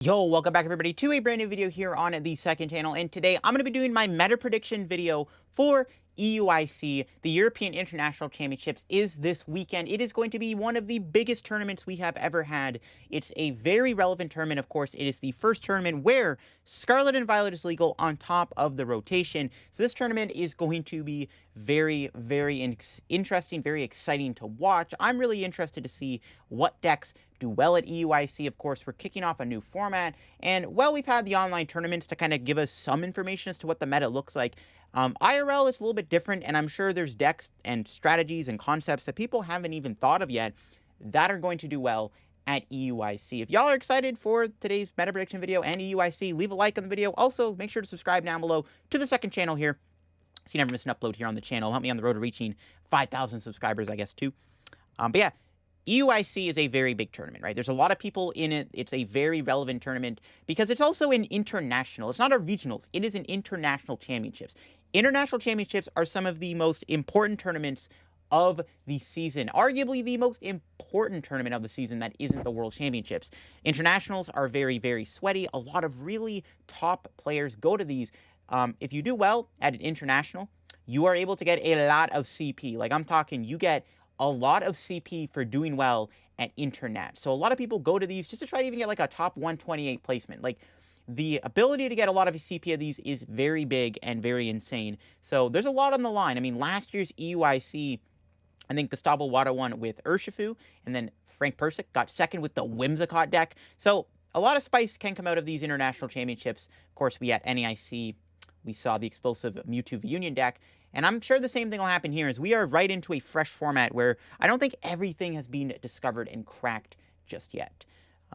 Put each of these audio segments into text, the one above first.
Yo, welcome back everybody to a brand new video here on the second channel, and today I'm going to be doing my meta prediction video for EUIC. The European International Championships is this weekend. It is going to be one of the biggest tournaments we have ever had. It's a very relevant tournament, of course. It is the first tournament where Scarlet and Violet is legal on top of the rotation. So this tournament is going to be very interesting, very exciting to watch. I'm really interested to see what decks do well at EUIC. Of course, we're kicking off a new format, and well, we've had the online tournaments to kind of give us some information as to what the meta looks like. IRL, it's a little bit different, and I'm sure there's decks and strategies and concepts that people haven't even thought of yet that are going to do well at EUIC. If y'all are excited for today's meta prediction video and EUIC, leave a like on the video. Also, make sure to subscribe down below to the second channel here, so you never miss an upload here on the channel. Help me on the road to reaching 5,000 subscribers, I guess, too. But yeah, EUIC is a very big tournament, right? There's a lot of people in it. It's a very relevant tournament because it's also an international. It's not a regionals. It is an international championships. International championships are some of the most important tournaments of the season. Arguably the most important tournament of the season that isn't the World Championships. Internationals are very sweaty. A lot of really top players go to these. If you do well at an international, you are able to get a lot of CP. Like, I'm talking, you get a lot of CP for doing well at Internet. So a lot of people go to these just to try to even get like a top 128 placement. Like, the ability to get a lot of CP of these is very big and very insane. So there's a lot on the line. I mean, last year's EUIC, I think Gustavo Wada won with Urshifu, and then Frank Persic got second with the Whimsicott deck. So a lot of spice can come out of these international championships. Of course, we at NEIC, we saw the explosive Mewtwo V Union deck. And I'm sure the same thing will happen here, as we are right into a fresh format where I don't think everything has been discovered and cracked just yet.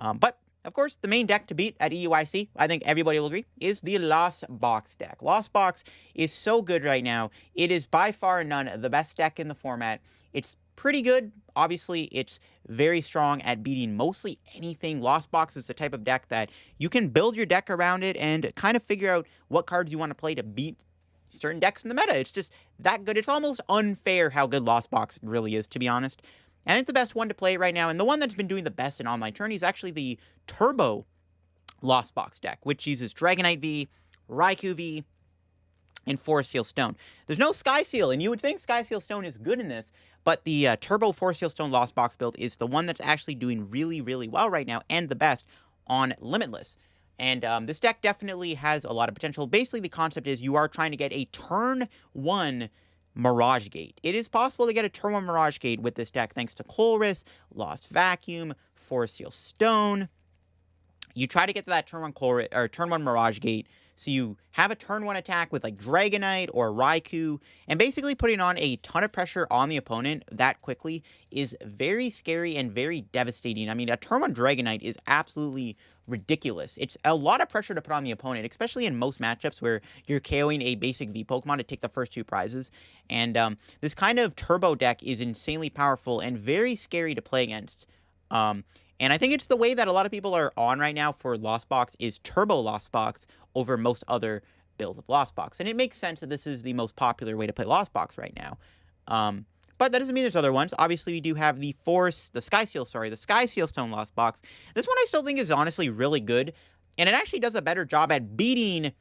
But, of course, the main deck to beat at EUIC, I think everybody will agree, is the Lostbox deck. Lostbox is so good right now. It is by far and none the best deck in the format. It's pretty good. Obviously, it's very strong at beating mostly anything. Lostbox is the type of deck that you can build your deck around it and kind of figure out what cards you want to play to beat certain decks in the meta. It's just that good. It's almost unfair how good Lostbox really is, to be honest. And I think the best one to play right now, and the one that's been doing the best in online tourney, is actually the Turbo Lostbox deck, which uses Dragonite V, Raikou V, and Skyseal Stone. There's no Skyseal, and you would think Skyseal Stone is good in this, but the Turbo Skyseal Stone Lostbox build is the one that's actually doing really well right now, and the best on Limitless. And this deck definitely has a lot of potential. Basically, the concept is you are trying to get a turn 1 Mirage Gate. It is possible to get a turn 1 Mirage Gate with this deck thanks to Colress, Lost Vacuum, Skyseal Stone. You try to get to that turn 1 Colress, or turn 1 Mirage Gate, so you have a turn 1 attack with like Dragonite or Raikou, and basically putting on a ton of pressure on the opponent that quickly is very scary and very devastating. I mean, a turn 1 Dragonite is absolutely ridiculous. It's a lot of pressure to put on the opponent, especially in most matchups where you're KOing a basic V Pokemon to take the first 2 prizes. And this kind of turbo deck is insanely powerful and very scary to play against. And I think it's the way that a lot of people are on right now for Lostbox is Turbo Lostbox over most other builds of Lostbox. And it makes sense that this is the most popular way to play Lostbox right now. But that doesn't mean there's other ones. Obviously, we do have the Skyseal Stone Lostbox. This one I still think is honestly really good. And it actually does a better job at beating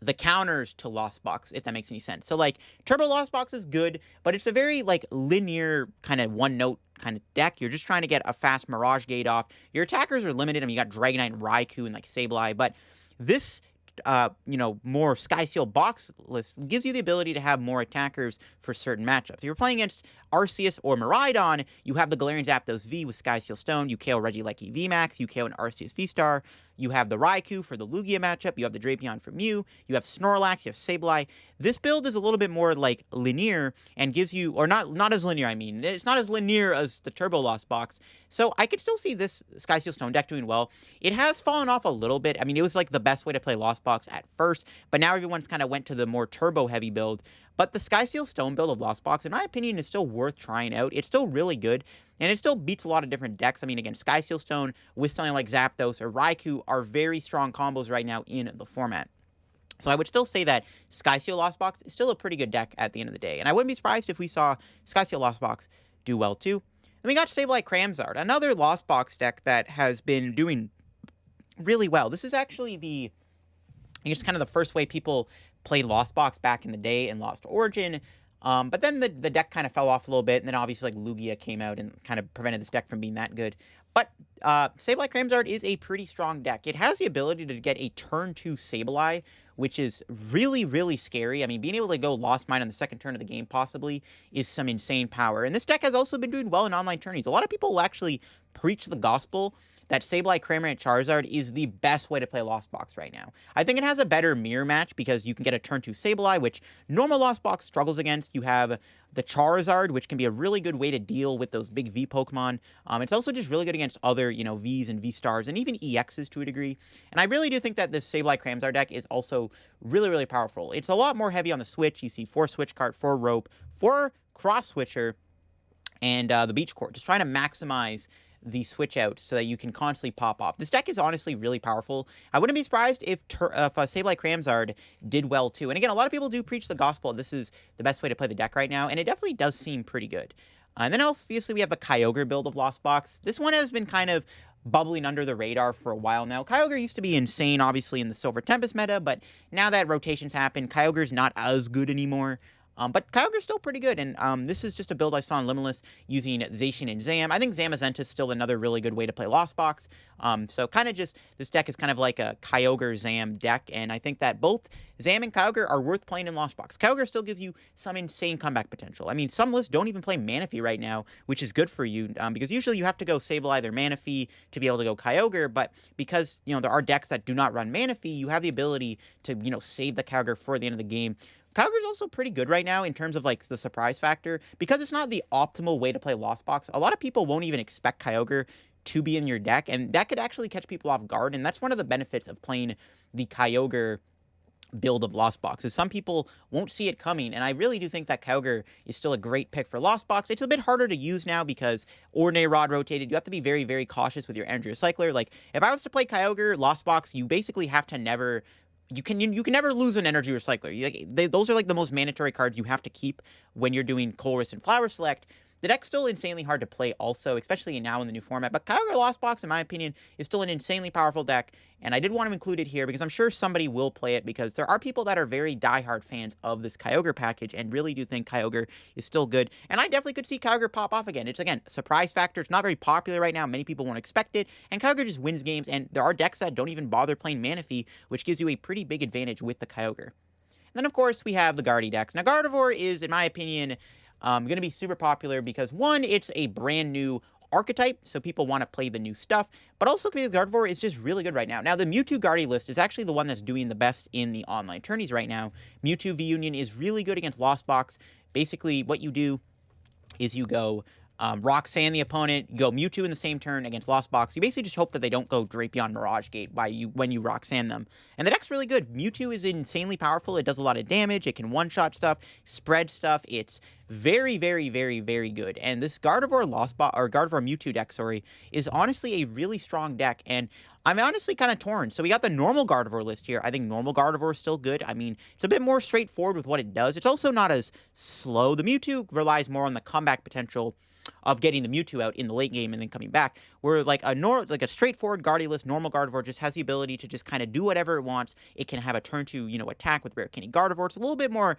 the counters to Lostbox, if that makes any sense. So, like, Turbo Lostbox is good, but it's a very, like, linear kind of one-note kind of deck. You're just trying to get a fast Mirage Gate off. Your attackers are limited. I mean, you got Dragonite and Raikou and, like, Sableye, but this more Skyseal box list gives you the ability to have more attackers for certain matchups. If you're playing against Arceus or Meriden, you have the Galarian Zapdos V with Skyseal Stone, you KO Regieleki VMAX, you KO an Arceus V-Star, you have the Raikou for the Lugia matchup, you have the Drapion for Mew, you have Snorlax, you have Sableye. This build is a little bit more, like, linear and gives you, or not as linear, I mean. It's not as linear as the Turbo Lostbox, so I could still see this Skyseal Stone deck doing well. It has fallen off a little bit. I mean, it was, like, the best way to play Lostbox at first, but now everyone's kind of went to the more turbo-heavy build. But the Skyseal Stone build of Lostbox, in my opinion, is still worth trying out. It's still really good, and it still beats a lot of different decks. I mean, again, Skyseal Stone with something like Zapdos or Raikou are very strong combos right now in the format. So I would still say that Skyseal Lostbox is still a pretty good deck at the end of the day. And I wouldn't be surprised if we saw Skyseal Lostbox do well too. Then we got Sableye Cramzard, another Lostbox deck that has been doing really well. This is actually I guess kind of the first way people played Lostbox back in the day in Lost Origin. But then the deck kind of fell off a little bit, and then obviously like Lugia came out and kind of prevented this deck from being that good. But Sableye Cramsard is a pretty strong deck. It has the ability to get a turn 2 Sableye, which is really, really scary. I mean, being able to go Lost Mine on the second turn of the game possibly is some insane power. And this deck has also been doing well in online tourneys. A lot of people will actually preach the gospel that Sableye Cramorant Charizard is the best way to play Lost Box right now. I think it has a better mirror match because you can get a turn 2 Sableye, which normal Lost Box struggles against. You have the Charizard, which can be a really good way to deal with those big V Pokemon. It's also just really good against other, Vs and V-Stars, and even EXs to a degree. And I really do think that this Sableye Cramsard deck is also really, really powerful. It's a lot more heavy on the switch. You see 4 Switch Cart, 4 Rope, 4 Cross Switcher, and the Beach Court. Just trying to maximize the switch out so that you can constantly pop off. This deck is honestly really powerful. I wouldn't be surprised if Sableye Cramsard did well too. And again, a lot of people do preach the gospel. This is the best way to play the deck right now, and it definitely does seem pretty good. And then obviously we have the Kyogre build of Lost Box. This one has been kind of bubbling under the radar for a while now. Kyogre used to be insane, obviously, in the Silver Tempest meta, but now that rotations happen, Kyogre's not as good anymore. But Kyogre's still pretty good, and this is just a build I saw in Limitless using Zacian and Zam. I think Zamazenta is still another really good way to play Lost Box. So kind of just, this deck is kind of like a Kyogre Zam deck, and I think that both Zam and Kyogre are worth playing in Lost Box. Kyogre still gives you some insane comeback potential. I mean, some lists don't even play Manaphy right now, which is good for you, because usually you have to go Sableye their Manaphy to be able to go Kyogre, but because, there are decks that do not run Manaphy, you have the ability to, save the Kyogre for the end of the game. Kyogre's also pretty good right now in terms of, like, the surprise factor. Because it's not the optimal way to play Lost Box, a lot of people won't even expect Kyogre to be in your deck, and that could actually catch people off guard, and that's one of the benefits of playing the Kyogre build of Lost Box, is some people won't see it coming, and I really do think that Kyogre is still a great pick for Lost Box. It's a bit harder to use now because Ordinary Rod rotated. You have to be very, very cautious with your Energy Recycler. Like, if I was to play Kyogre Lost Box, you basically have to never... You can never lose an Energy Recycler. Those are like the most mandatory cards you have to keep when you're doing Colress and Flower Select. The deck's still insanely hard to play also, especially now in the new format, but Kyogre Lost Box, in my opinion, is still an insanely powerful deck, and I did want to include it here because I'm sure somebody will play it, because there are people that are very diehard fans of this Kyogre package and really do think Kyogre is still good, and I definitely could see Kyogre pop off again. It's, again, a surprise factor. It's not very popular right now. Many people won't expect it, and Kyogre just wins games, and there are decks that don't even bother playing Manaphy, which gives you a pretty big advantage with the Kyogre. And then, of course, we have the Gardy decks. Now, Gardevoir is, in my opinion, going to be super popular because, one, it's a brand new archetype, so people want to play the new stuff, but also because Gardevoir is just really good right now. Now, the Mewtwo Gardy list is actually the one that's doing the best in the online tourneys right now. Mewtwo V-Union is really good against Lost Box. Basically, what you do is you go Rock Sand the opponent, you go Mewtwo in the same turn against Lost Box. You basically just hope that they don't go Drapion Mirage Gate when you Rock Sand them. And the deck's really good. Mewtwo is insanely powerful. It does a lot of damage. It can one-shot stuff, spread stuff. It's very, very, very, very good. And this Gardevoir Gardevoir Mewtwo deck, is honestly a really strong deck. And I'm honestly kind of torn. So we got the normal Gardevoir list here. I think normal Gardevoir is still good. I mean, it's a bit more straightforward with what it does. It's also not as slow. The Mewtwo relies more on the comeback potential of getting the Mewtwo out in the late game and then coming back, where like a straightforward Gardy list, normal Gardevoir just has the ability to just kind of do whatever it wants. It can have a turn to, attack with Rare Candy Gardevoir. It's a little bit more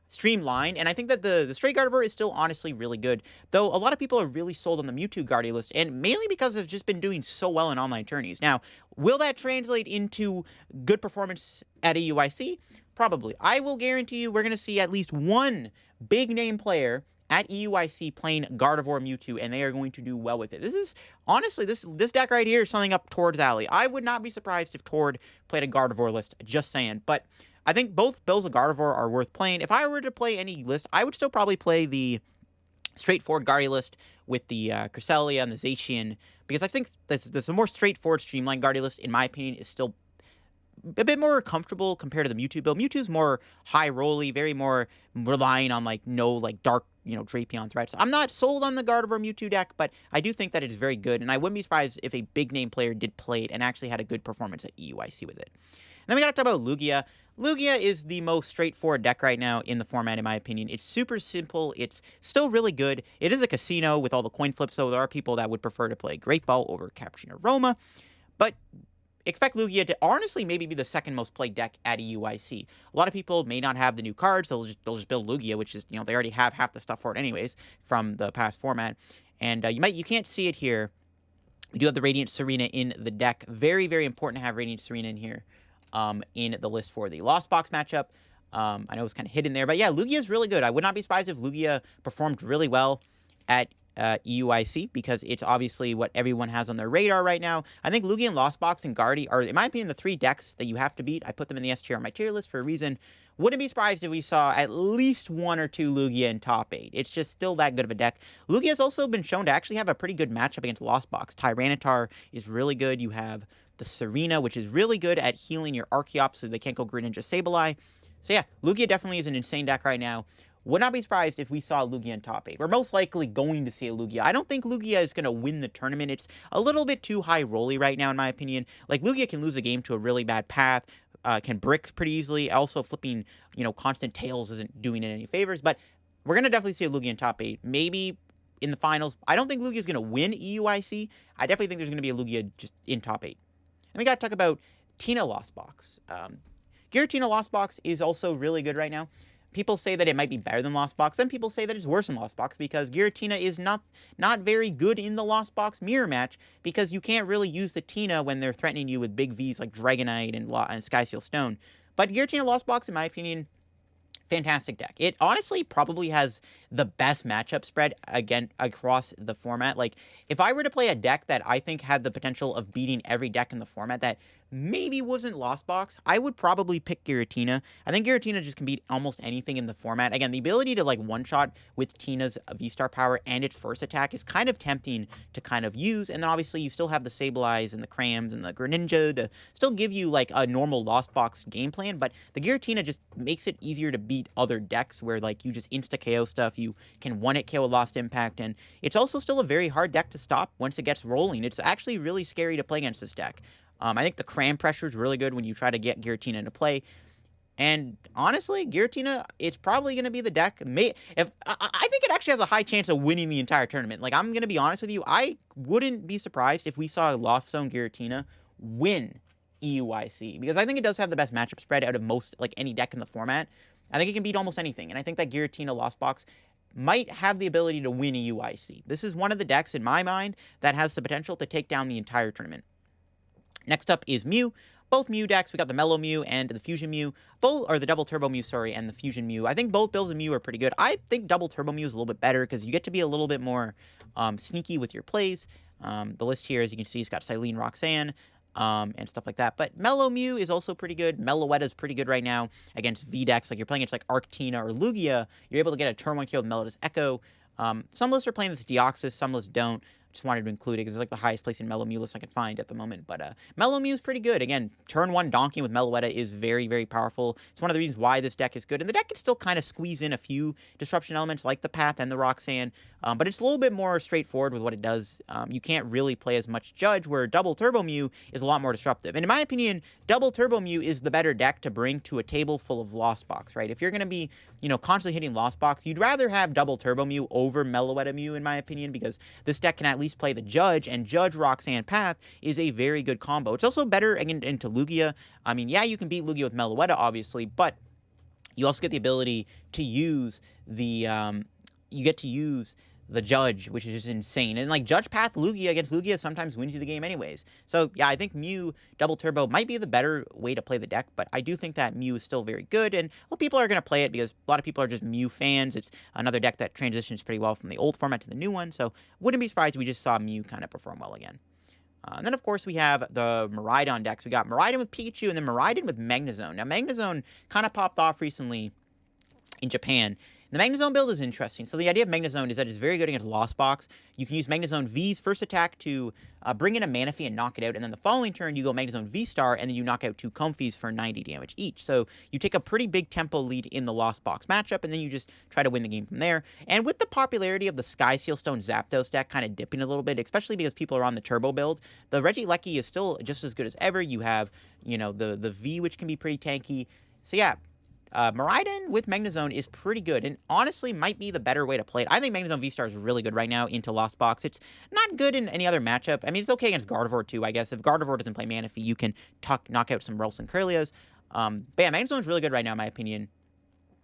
streamlined, and I think that the straight Gardevoir is still honestly really good, though a lot of people are really sold on the Mewtwo Gardy list, and mainly because it's just been doing so well in online tourneys. Now, will that translate into good performance at EUIC? Probably. I will guarantee you we're going to see at least one big name player at EUIC playing Gardevoir Mewtwo, and they are going to do well with it. This is, honestly, this deck right here is something up Tord's alley. I would not be surprised if Tord played a Gardevoir list, just saying. But I think both builds of Gardevoir are worth playing. If I were to play any list, I would still probably play the straightforward Gardy list with the Cresselia and the Zacian, because I think this a more straightforward, streamlined Gardy list, in my opinion, is still a bit more comfortable compared to the Mewtwo build. Mewtwo's more high rolly, very more relying on dark, Drapion threats. I'm not sold on the Gardevoir Mewtwo deck, but I do think that it's very good, and I wouldn't be surprised if a big name player did play it and actually had a good performance at EUIC with it. And then we gotta talk about Lugia. Lugia is the most straightforward deck right now in the format, in my opinion. It's super simple. It's still really good. It is a casino with all the coin flips, so there are people that would prefer to play Great Ball over Cappuccino Roma, but expect Lugia to honestly maybe be the second most played deck at EUIC. A lot of people may not have the new cards, they'll just build Lugia, which is, they already have half the stuff for it anyways from the past format. And you can't see it here. We do have the Radiant Serena in the deck. Very, very important to have Radiant Serena in here in the list for the Lostbox matchup. I know it's kind of hidden there, but yeah, Lugia is really good. I would not be surprised if Lugia performed really well at EUIC, because it's obviously what everyone has on their radar right now. I think Lugia and Lostbox and Guardi are, in my opinion, the 3 decks that you have to beat. I put them in the S tier on my tier list for a reason. Wouldn't be surprised if we saw at least 1 or 2 Lugia in top 8. It's just still that good of a deck. Lugia has also been shown to actually have a pretty good matchup against Lostbox. Tyranitar is really good. You have the Serena, which is really good at healing your Archeops so they can't go Greninja Sableye. So yeah, Lugia definitely is an insane deck right now. Would not be surprised if we saw Lugia in top 8. We're most likely going to see a Lugia. I don't think Lugia is going to win the tournament. It's a little bit too high rolly right now, in my opinion. Like, Lugia can lose a game to a really bad path, can brick pretty easily. Also, flipping, constant tails isn't doing it any favors. But we're going to definitely see a Lugia in top 8. Maybe in the finals. I don't think Lugia is going to win EUIC. I definitely think there's going to be a Lugia just in top 8. And we got to talk about Tina Lostbox. Giratina Lostbox is also really good right now. People say that it might be better than Lostbox. Some people say that it's worse than Lostbox because Giratina is not very good in the Lostbox mirror match, because you can't really use the Tina when they're threatening you with big Vs like Dragonite and Skyseal Stone. But Giratina Lostbox, in my opinion, fantastic deck. It honestly probably has the best matchup spread again across the format. Like, if I were to play a deck that I think had the potential of beating every deck in the format that maybe wasn't Lostbox, I would probably pick Giratina. I think Giratina just can beat almost anything in the format. Again, the ability to one-shot with Tina's V-Star power and its first attack is kind of tempting to kind of use, and then obviously you still have the Sableyes and the Crams and the Greninja to still give you a normal Lostbox game plan, but the Giratina just makes it easier to beat other decks where you just insta-KO stuff, you can one-hit KO Lost Impact, and it's also still a very hard deck to stop once it gets rolling. It's actually really scary to play against this deck. I think the Cram pressure is really good when you try to get Giratina into play. And honestly, Giratina, it's probably going to be the deck. I think it actually has a high chance of winning the entire tournament. I'm going to be honest with you. I wouldn't be surprised if we saw Lost Zone Giratina win EUIC, because I think it does have the best matchup spread out of most, any deck in the format. I think it can beat almost anything. And I think that Giratina Lostbox might have the ability to win EUIC. This is one of the decks, in my mind, that has the potential to take down the entire tournament. Next up is Mew. Both Mew decks, we got the Mellow Mew and the Fusion Mew, or the Double Turbo Mew, sorry, and the Fusion Mew. I think both builds of Mew are pretty good. I think Double Turbo Mew is a little bit better because you get to be a little bit more sneaky with your plays. The list here, as you can see, it's got Silene, Roxanne, and stuff like that. But Mellow Mew is also pretty good. Meloetta is pretty good right now against V decks. You're playing against Arctina or Lugia, you're able to get a turn 1 kill with Melloetta's Echo. Some lists are playing this Deoxys, some lists don't. Just wanted to include it because it's the highest place in Mellow Mew list I can find at the moment. But Mellow Mew is pretty good. Again, turn 1 donking with Meloetta is very, very powerful. It's one of the reasons why this deck is good. And the deck can still kind of squeeze in a few disruption elements like the Path and the Roxanne. But it's a little bit more straightforward with what it does. You can't really play as much Judge, where Double Turbo Mew is a lot more disruptive. And in my opinion, Double Turbo Mew is the better deck to bring to a table full of Lostbox, right? If you're going to be, constantly hitting Lostbox, you'd rather have Double Turbo Mew over Meloetta Mew, in my opinion, because this deck can at least play the Judge, and Judge, Roxanne, Path is a very good combo. It's also better into Lugia. I mean, yeah, you can beat Lugia with Meloetta, obviously, but you also get the ability to use the, the Judge, which is just insane. And Judge Path Lugia against Lugia sometimes wins you the game anyways. So yeah, I think Mew Double Turbo might be the better way to play the deck, but I do think that Mew is still very good, and people are going to play it because a lot of people are just Mew fans. It's another deck that transitions pretty well from the old format to the new one, so wouldn't be surprised if we just saw Mew kind of perform well again. And then, of course, we have the Meriden decks. We got Meriden with Pikachu and then Meriden with Magnezone. Now, Magnezone kind of popped off recently in Japan. The Magnezone build is interesting. So the idea of Magnezone is that it's very good against Lostbox. You can use Magnezone V's first attack to bring in a Manaphy and knock it out, and then the following turn you go Magnezone V-Star, and then you knock out 2 Comfeys for 90 damage each. So you take a pretty big tempo lead in the Lostbox matchup, and then you just try to win the game from there. And with the popularity of the Skyseal Stone Zapdos deck kind of dipping a little bit, especially because people are on the Turbo build, the Regieleki is still just as good as ever. You have, the V, which can be pretty tanky. So yeah, Meriden with Magnezone is pretty good, and honestly might be the better way to play it. I think Magnezone V-Star is really good right now into Lostbox. It's not good in any other matchup. I mean, it's okay against Gardevoir too, I guess. If Gardevoir doesn't play Manaphy, you can knock out some Ralts and Curlias. But yeah, Magnezone's really good right now, in my opinion.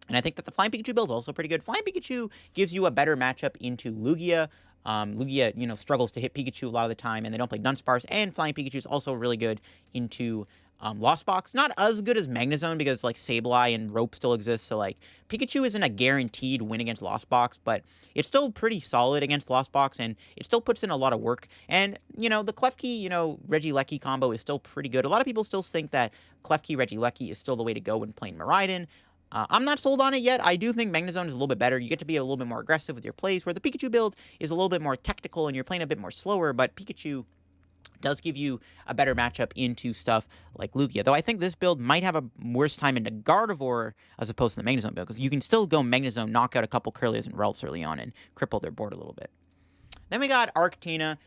And I think that the Flying Pikachu build is also pretty good. Flying Pikachu gives you a better matchup into Lugia. Lugia, you know, struggles to hit Pikachu a lot of the time, and they don't play Dunsparce. And Flying Pikachu is also really good into Lostbox. Not as good as Magnezone because, like, Sableye and Rope still exist. So, like, Pikachu isn't a guaranteed win against Lostbox, but it's still pretty solid against Lostbox, and it still puts in a lot of work. And, you know, the Klefki, you know, Regieleki combo is still pretty good. A lot of people still think that Klefki Regieleki is still the way to go when playing Meriden. I'm not sold on it yet. I do think Magnezone is a little bit better. You get to be a little bit more aggressive with your plays, where the Pikachu build is a little bit more tactical and you're playing a bit more slower, but Pikachu does give you a better matchup into stuff like Lugia. Though I think this build might have a worse time into Gardevoir as opposed to the Magnezone build, because you can still go Magnezone, knock out a couple Curlias and Ralts early on, and cripple their board a little bit. Then we got Arctina,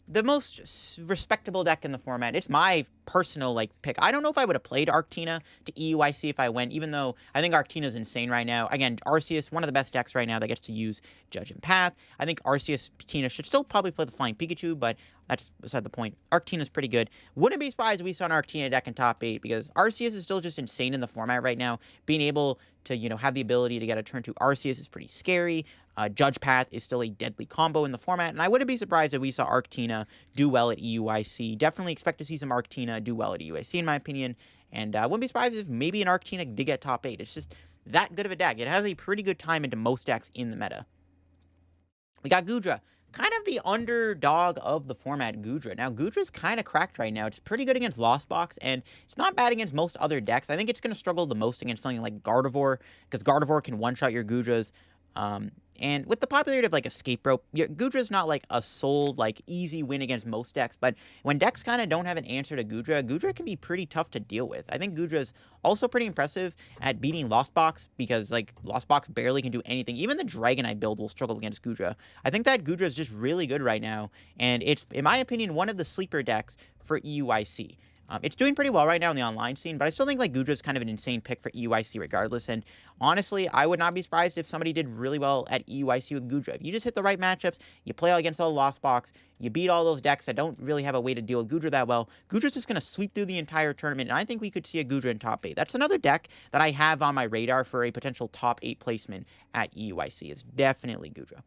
the most respectable deck in the format. It's my personal, like, pick. I don't know if I would have played Arctina to EUIC if I went, even though I think Arctina's insane right now. Again, Arceus, one of the best decks right now that gets to use Judge and Path. I think Arceus Tina should still probably play the Flying Pikachu, but that's beside the point. Arctina's pretty good. Wouldn't be surprised if we saw an Arctina deck in top 8, because Arceus is still just insane in the format right now. Being able to, you know, have the ability to get a turn to Arceus is pretty scary. Judge Path is still a deadly combo in the format, and I wouldn't be surprised if we saw Arctina do well at EUIC. Definitely expect to see some Arctina do well at EUIC, in my opinion, and I wouldn't be surprised if maybe an Arctina did get top 8. It's just that good of a deck. It has a pretty good time into most decks in the meta. We got Gudra, kind of the underdog of the format, Gudra. Now, Gudra's kind of cracked right now. It's pretty good against Lostbox, and it's not bad against most other decks. I think it's going to struggle the most against something like Gardevoir, because Gardevoir can one-shot your Gudras. And with the popularity of, like, Escape Rope, Gudra's not, like, a sold, like, easy win against most decks, but when decks kind of don't have an answer to Gudra, Gudra can be pretty tough to deal with. I think Gudra's also pretty impressive at beating Lostbox, because, like, Lostbox barely can do anything. Even the Dragonite build will struggle against Gudra. I think that Gudra is just really good right now, and it's, in my opinion, one of the sleeper decks for EUIC. It's doing pretty well right now in the online scene, but I still think, like, Gudra is kind of an insane pick for EUIC regardless, and honestly, I would not be surprised if somebody did really well at EUIC with Gudra. If you just hit the right matchups, you play against all the Lostbox, you beat all those decks that don't really have a way to deal with Gudra that well, Gudra's just going to sweep through the entire tournament, and I think we could see a Gudra in top 8. That's another deck that I have on my radar for a potential top 8 placement at EUIC. It's definitely Gudra.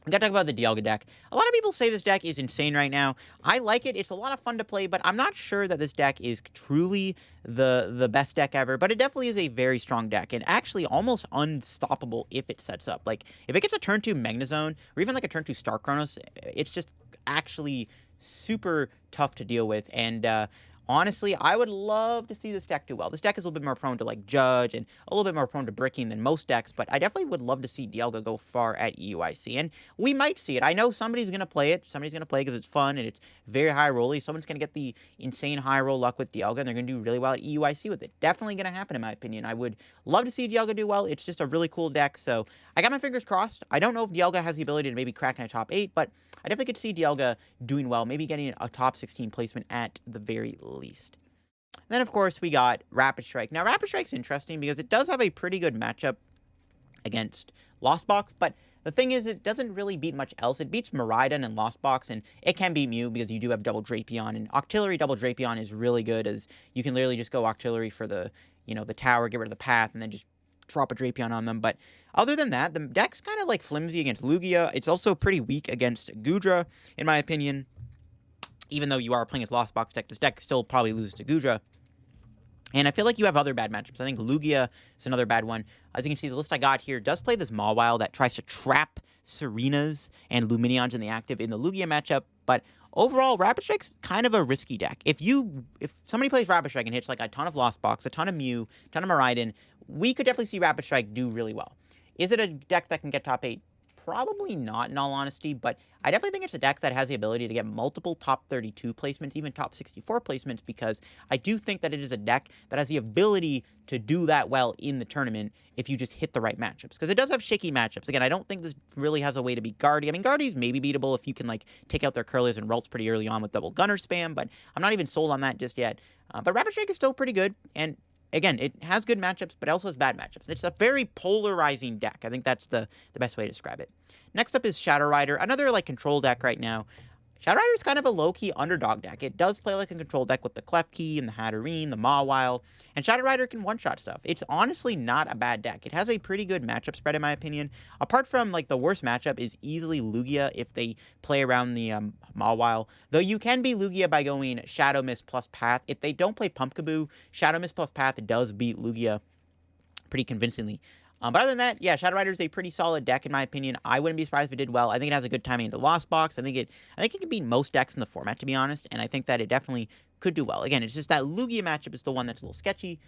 We gotta talk about the Dialga deck. A lot of people say this deck is insane right now. I like it. It's a lot of fun to play, but I'm not sure that this deck is truly the best deck ever, but it definitely is a very strong deck, and actually almost unstoppable if it sets up. Like, if it gets a turn 2 Magnezone, or even like a turn 2 Star Chronos, it's just actually super tough to deal with, and honestly, I would love to see this deck do well. This deck is a little bit more prone to, like, Judge and a little bit more prone to bricking than most decks, but I definitely would love to see Dialga go far at EUIC, and we might see it. I know somebody's going to play it. Somebody's going to play because it's fun and it's very high rolly. Someone's going to get the insane high roll luck with Dialga, and they're going to do really well at EUIC with it. Definitely going to happen, in my opinion. I would love to see Dialga do well. It's just a really cool deck, so I got my fingers crossed. I don't know if Dialga has the ability to maybe crack in a top 8, but I definitely could see Dialga doing well, maybe getting a top 16 placement at the very least. Then, of course, we got Rapid Strike. Now, Rapid Strike's interesting because it does have a pretty good matchup against Lostbox, but the thing is, it doesn't really beat much else. It beats Meriden and Lostbox, and it can beat Mew because you do have double Drapion, and Octillery double Drapion is really good, as you can literally just go Octillery for the, you know, the tower, get rid of the path, and then just drop a Drapion on them. But other than that, the deck's kind of, like, flimsy against Lugia. It's also pretty weak against Gudra, in my opinion. Even though you are playing a Lostbox deck, this deck still probably loses to Gudra. And I feel like you have other bad matchups. I think Lugia is another bad one. As you can see, the list I got here does play this Mawile that tries to trap Serenas and Lumineons in the active in the Lugia matchup. But overall, Rapid Strike's kind of a risky deck. If somebody plays Rapid Strike and hits, like, a ton of Lostbox, a ton of Mew, a ton of Meriden, we could definitely see Rapid Strike do really well. Is it a deck that can get top 8? Probably not, in all honesty, but I definitely think it's a deck that has the ability to get multiple top 32 placements, even top 64 placements, because I do think that it is a deck that has the ability to do that well in the tournament if you just hit the right matchups, because it does have shaky matchups. Again, I don't think this really has a way to beat Guardy. I mean, Guardy's maybe beatable if you can, like, take out their Curlies and Ralts pretty early on with double Gunner spam, but I'm not even sold on that just yet. But Rapid Strike is still pretty good, and again, it has good matchups, but it also has bad matchups. It's a very polarizing deck. I think that's the best way to describe it. Next up is Shadowrider, another like control deck right now. Shadowrider is kind of a low-key underdog deck. It does play like a control deck with the Klefki and the Hatterene, the Mawile, and Shadowrider can one-shot stuff. It's honestly not a bad deck. It has a pretty good matchup spread, in my opinion. Apart from, like, the worst matchup is easily Lugia if they play around the Mawile. Though you can beat Lugia by going Shadow Mist plus Path. If they don't play Pumpkaboo, Shadow Mist plus Path does beat Lugia pretty convincingly. But other than that, yeah, Shadowrider is a pretty solid deck in my opinion. I wouldn't be surprised if it did well. I think it has a good timing into Lostbox. I think it can beat most decks in the format, to be honest, and I think that it definitely could do well. Again, it's just that Lugia matchup is the one that's a little sketchy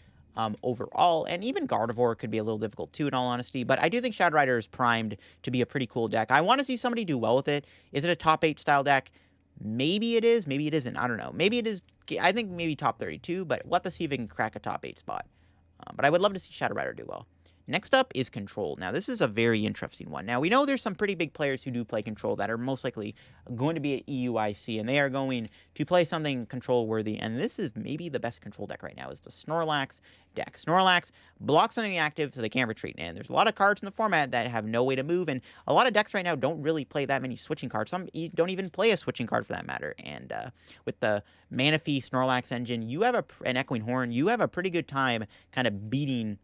overall, and even Gardevoir could be a little difficult too, in all honesty. But I do think Shadowrider is primed to be a pretty cool deck. I want to see somebody do well with it. Is it a top 8 style deck? Maybe it is. Maybe it isn't. I don't know. Maybe it is. I think maybe top 32, but we'll have to see if it can crack a top 8 spot. But I would love to see Shadowrider do well. Next up is Control. Now, this is a very interesting one. Now, we know there's some pretty big players who do play Control that are most likely going to be at EUIC, and they are going to play something Control-worthy, and this is maybe the best Control deck right now, is the Snorlax deck. Snorlax blocks something active so they can't retreat, and there's a lot of cards in the format that have no way to move, and a lot of decks right now don't really play that many switching cards. Some don't even play a switching card for that matter, and with the Manaphy Snorlax engine, you have an Echoing Horn, you have a pretty good time kind of beating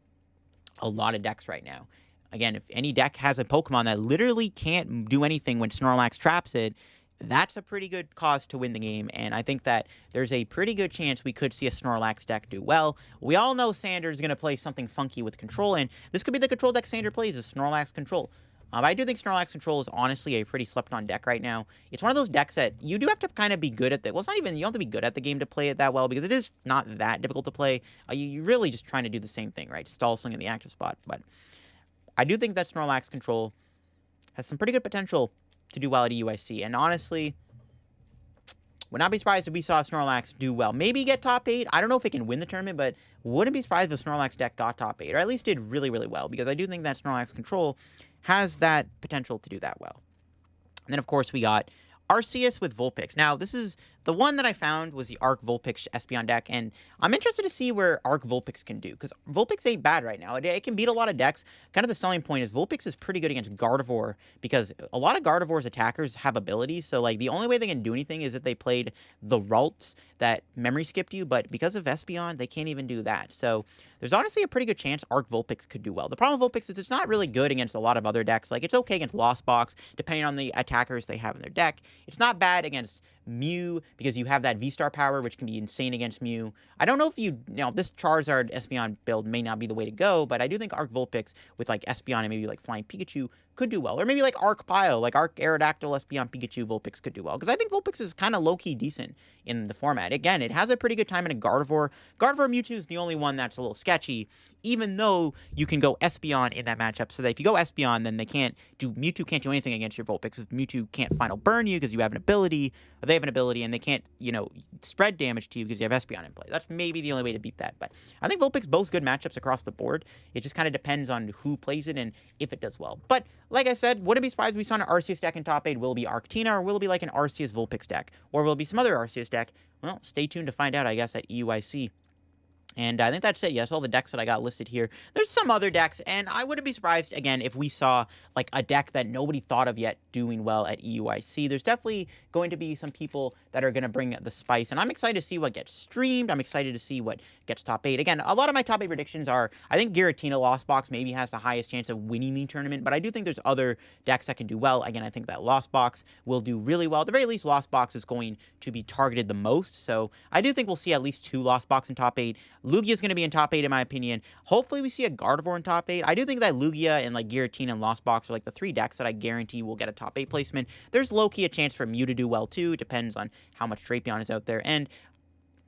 a lot of decks right now. Again, if any deck has a Pokemon that literally can't do anything when Snorlax traps it, that's a pretty good cause to win the game, and I think that there's a pretty good chance we could see a Snorlax deck do well. We all know Sander's going to play something funky with Control, and this could be the Control deck Sander plays, is Snorlax Control. I do think Snorlax Control is honestly a pretty slept-on deck right now. It's one of those decks that you do have to kind of be good at the... Well, it's not even... You don't have to be good at the game to play it that well, because it is not that difficult to play. You're really just trying to do the same thing, right? Stall Sling in the active spot. But I do think that Snorlax Control has some pretty good potential to do well at EUIC. And honestly, would not be surprised if we saw Snorlax do well. Maybe get top 8. I don't know if it can win the tournament, but wouldn't be surprised if Snorlax deck got top 8, or at least did really, really well, because I do think that Snorlax Control has that potential to do that well. And then, of course, we got Arceus with Vulpix. Now, this is the one that I found was the Arc Vulpix Espeon deck, and I'm interested to see where Arc Vulpix can do, because Vulpix ain't bad right now. It can beat a lot of decks. Kind of the selling point is Vulpix is pretty good against Gardevoir, because a lot of Gardevoir's attackers have abilities, so like the only way they can do anything is if they played the Ralts that memory skipped you, but because of Espeon, they can't even do that. So there's honestly a pretty good chance Arc Vulpix could do well. The problem with Vulpix is it's not really good against a lot of other decks. Like, it's okay against Lostbox, depending on the attackers they have in their deck. It's not bad against Mew, because you have that V-Star power, which can be insane against Mew. I don't know if this Charizard Espeon build may not be the way to go, but I do think Arc Vulpix with, like, Espeon and maybe, like, Flying Pikachu could do well. Or maybe, like, Arc Pile, like, Arc Aerodactyl, Espeon, Pikachu, Vulpix could do well. Because I think Vulpix is kind of low-key decent in the format. Again, it has a pretty good time in a Gardevoir. Gardevoir Mewtwo is the only one that's a little sketchy, even though you can go Espeon in that matchup, so that if you go Espeon, then Mewtwo can't do anything against your Vulpix. If Mewtwo can't Final Burn you because you have an ability, or they have an ability, and they can't, spread damage to you because you have Espeon in play. That's maybe the only way to beat that, but I think Vulpix boasts good matchups across the board. It just kind of depends on who plays it and if it does well. But, like I said, wouldn't be surprised if we saw an Arceus deck in top 8. Will it be Arctina, or will it be like an Arceus Vulpix deck? Or will it be some other Arceus deck? Well, stay tuned to find out, I guess, at EUIC. And I think that's it. Yes, all the decks that I got listed here. There's some other decks, and I wouldn't be surprised, again, if we saw, like, a deck that nobody thought of yet doing well at EUIC. There's definitely going to be some people that are going to bring the spice, and I'm excited to see what gets streamed. I'm excited to see what gets top 8. Again, a lot of my top 8 predictions are, I think Giratina Lostbox maybe has the highest chance of winning the tournament, but I do think there's other decks that can do well. Again, I think that Lostbox will do really well. At the very least, Lostbox is going to be targeted the most, so I do think we'll see at least 2 Lostbox in top 8. Lugia is going to be in top 8 in my opinion. Hopefully we see a Gardevoir in top 8. I do think that Lugia and like Giratina and Lostbox are like the 3 decks that I guarantee will get a top 8 placement. There's low-key a chance for Mew to do well too. It depends on how much Drapion is out there. And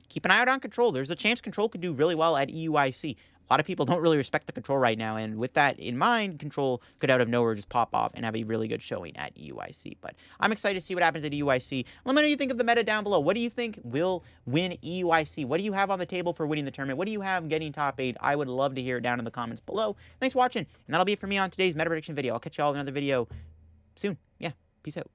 keep an eye out on Control. There's a chance Control could do really well at EUIC. A lot of people don't really respect the Control right now, and with that in mind, Control could out of nowhere just pop off and have a really good showing at EUIC. But I'm excited to see what happens at EUIC. Let me know what you think of the meta down below. What do you think will win EUIC? What do you have on the table for winning the tournament? What do you have getting top 8? I would love to hear it down in the comments below. Thanks for watching, and that'll be it for me on today's meta prediction video. I'll catch you all in another video soon. Yeah, peace out.